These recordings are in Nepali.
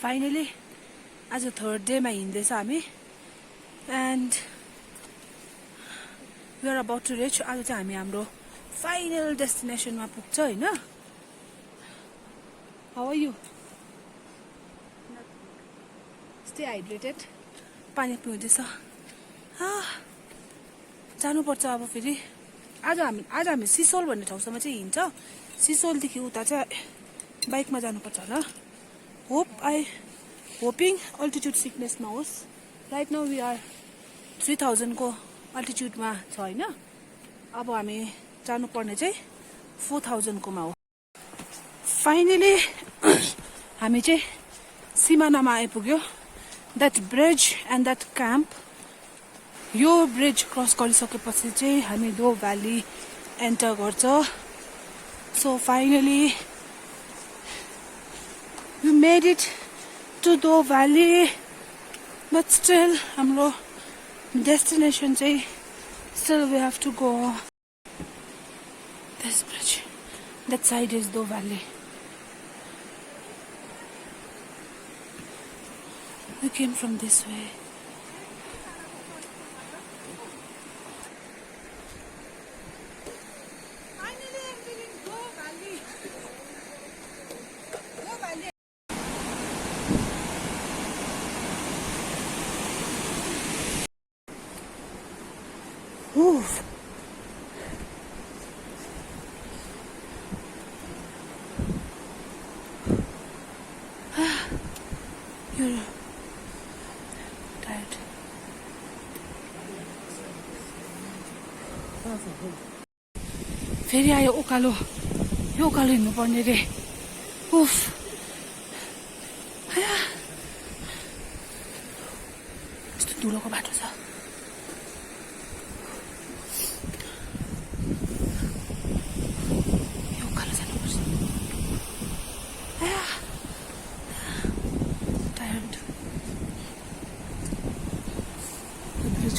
फाइनली आज थर्ड डेमा हिँड्दैछ हामी and we are about to reach. आज चाहिँ हामी हाम्रो फाइनल डेस्टिनेसनमा पुग्छ होइन। How are you? Stay hydrated. पानी पिउँदैछ। जानुपर्छ अब फेरि। आज हामी सिसोल भन्ने ठाउँसम्म चाहिँ हिँड्छ। सिसोलदेखि उता चाहिँ बाइकमा जानुपर्छ होला। होपिङ अल्टिट्युड सिकनेस नहोस्। राइट नाउ वी आर 3000 को अल्टिट्युडमा छ होइन। अब हामी जानुपर्ने चाहिँ 4000 कोमा हो। फाइनली हामी चाहिँ सिमानामा आइपुग्यो। That bridge and that camp. यो ब्रिज क्रस गरिसकेपछि चाहिँ हामी डो भ्याली एन्टर गर्छ। So finally we made it to Dho Valley, but still हाम्रो destination चाहिँ still we have to go this bridge. That side is Dho Valley. We came from this way. Finally I'm in Dho Valley. Dho Valley. Oof. You're tired. फेरि आयो उकालो। यो उकालो हिँड्नु पर्ने रे। उफ यस्तो धुलोको बाटो छ।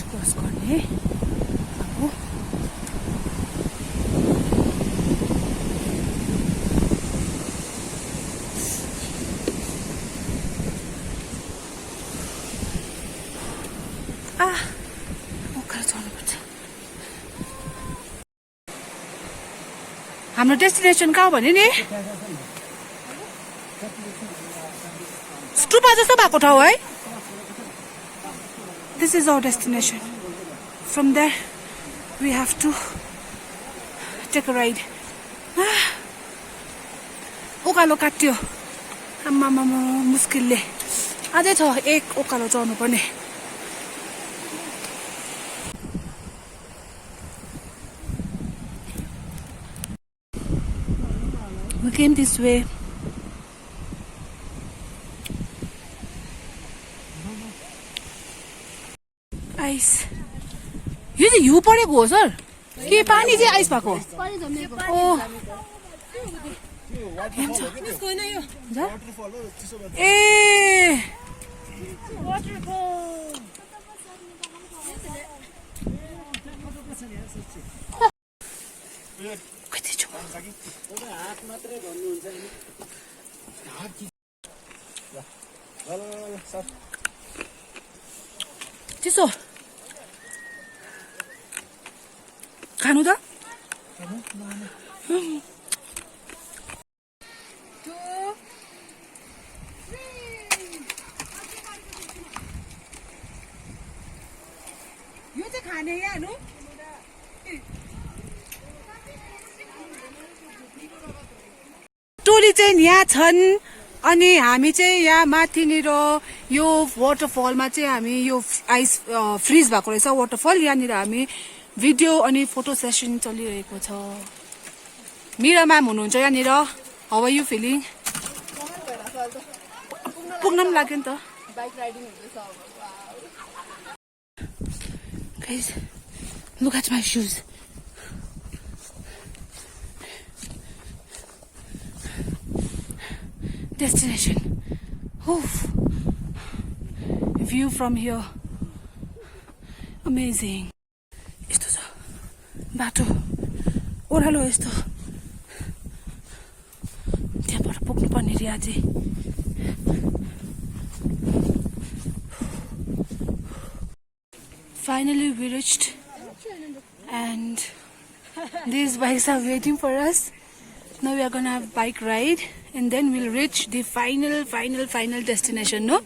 क्रस गर्ने अब उकालो चढ्नुपर्छ। हाम्रो डेस्टिनेसन कहाँ भने नि स्टुपा जस्तो भएको ठाउँ है। This is our destination. From there, we have to take a ride. उकालो काट्यो आम्मामा मुस्किलले। अझै छ एक उकालो चढ्नु पर्ने। We came this way. Ice यो चाहिँ हिउँ परेको हो सर के पानी चाहिँ आइस भएको? ए चिसो खानु त यो चाहिँ खाने यहाँ टोली चाहिँ यहाँ छन्। अनि हामी चाहिँ यहाँ माथिनिर यो वाटरफलमा चाहिँ हामी यो आइस फ्रिज भएको रहेछ वाटरफल। यहाँनिर हामी भिडियो अनि फोटो सेसन चलिरहेको छ। मिरा म्याम हुनुहुन्छ यहाँनिर। How are you feeling? पुग्न पनि लाग्यो नि त। Guys, look at my shoes. Destination. Oof. View from here. Amazing. यस्तो छ बाटो ओह्रालो यस्तो। त्यहाँबाट पुग्नु पर्ने रे अझै। Finally we reached, and these bikes are waiting for us. Now we are gonna have bike ride, and then we'll reach the final destination. No?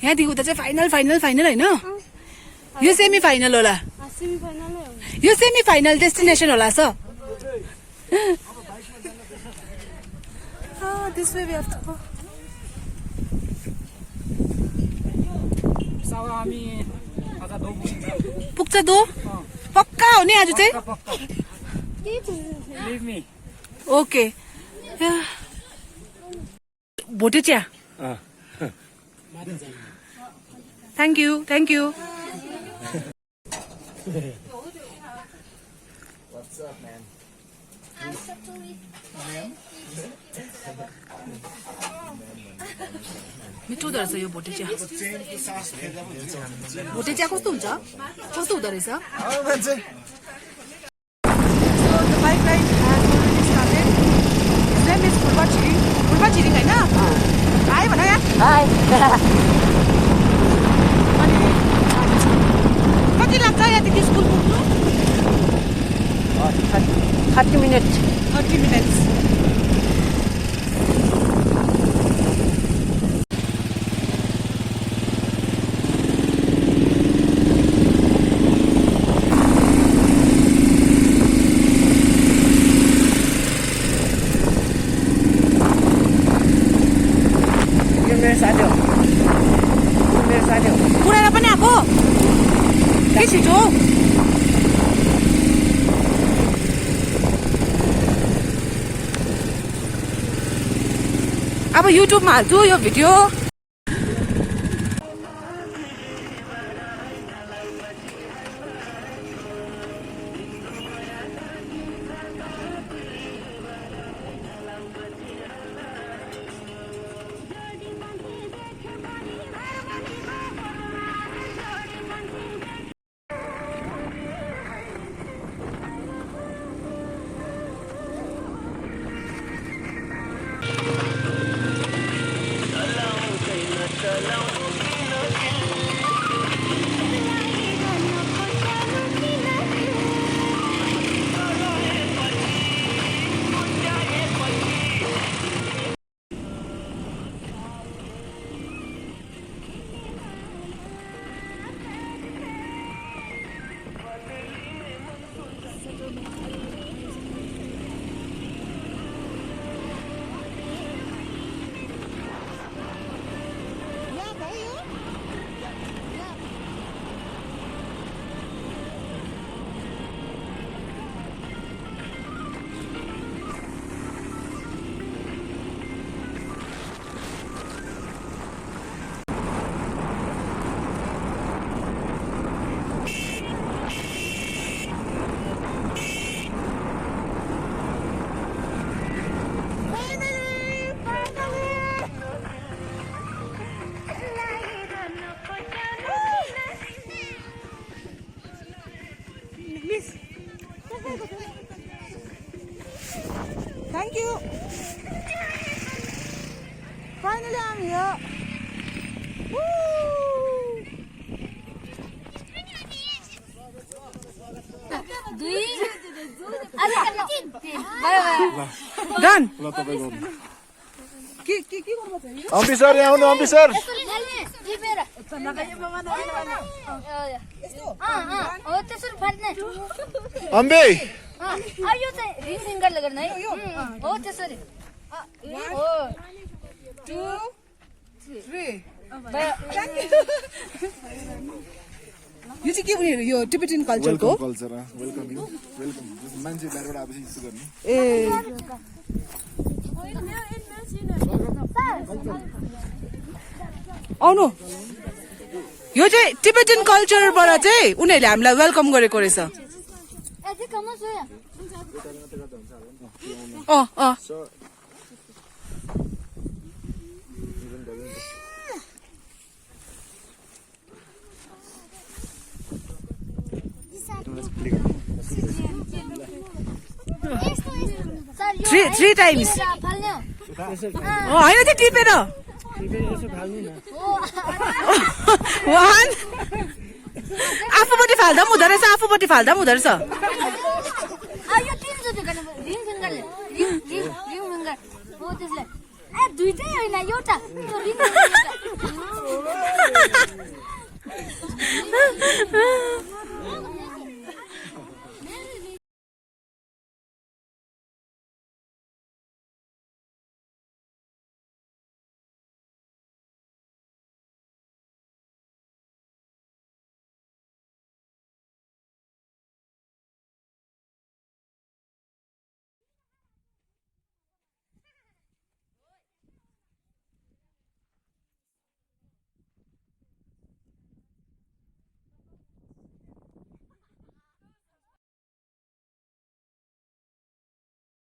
यहाँ देखो तो final है ना? यो semi final होला. यो semi final destination होला so. This way we have to go. पुग्छ दो? पक्का हो नि आज चाहिँ? ओके. भोटे चिया. Thank you. What's up, man? मिठो हुँदो रहेछ यो भोटे चिया. भोटे चिया कस्तो हुन्छ? कस्तो हुँदो रहेछ? The bike ride has already started. His name is फुलबा Tshering हैन? हाय भन यहाँ. हाय. कति लाग्छ यहाँदेखि स्कुल पुग्नु? 30 minutes. 30 minutes. कुराएर पनि आएको के छिटो अब युट्युबमा हाल्छु यो video. Thank you. Finally, I'm here. Woo! Done. Officer, यहाँ आउनु officer. अम्बे. यो चाहिँ रिसिङरले गर्ने है हो त्यसरी 1 2 3 यो चाहिँ के उनीहरु यो टिबेटन कल्चरको कल्चर वेलकम मान्छे बाहिरबाट आएपछि यस्तो गर्ने ए आउनु यो चाहिँ टिबेटन कल्चरबाट चाहिँ उनीहरुले हामीलाई वेलकम गरेको रहेछ Three times. Oh, I know the tip. 1 आफूपट्टि फाल्दा पनि हुँदो रहेछ आफूपट्टि फाल्दा पनि हुँदो रहेछ यो तीनचोटि गर्ने रिङ फिङ्गरले रिङ रिङ रिङ फिङ्गर हो त्यसले दुईटै होइन एउटा त्यो रिङ फिङ्गर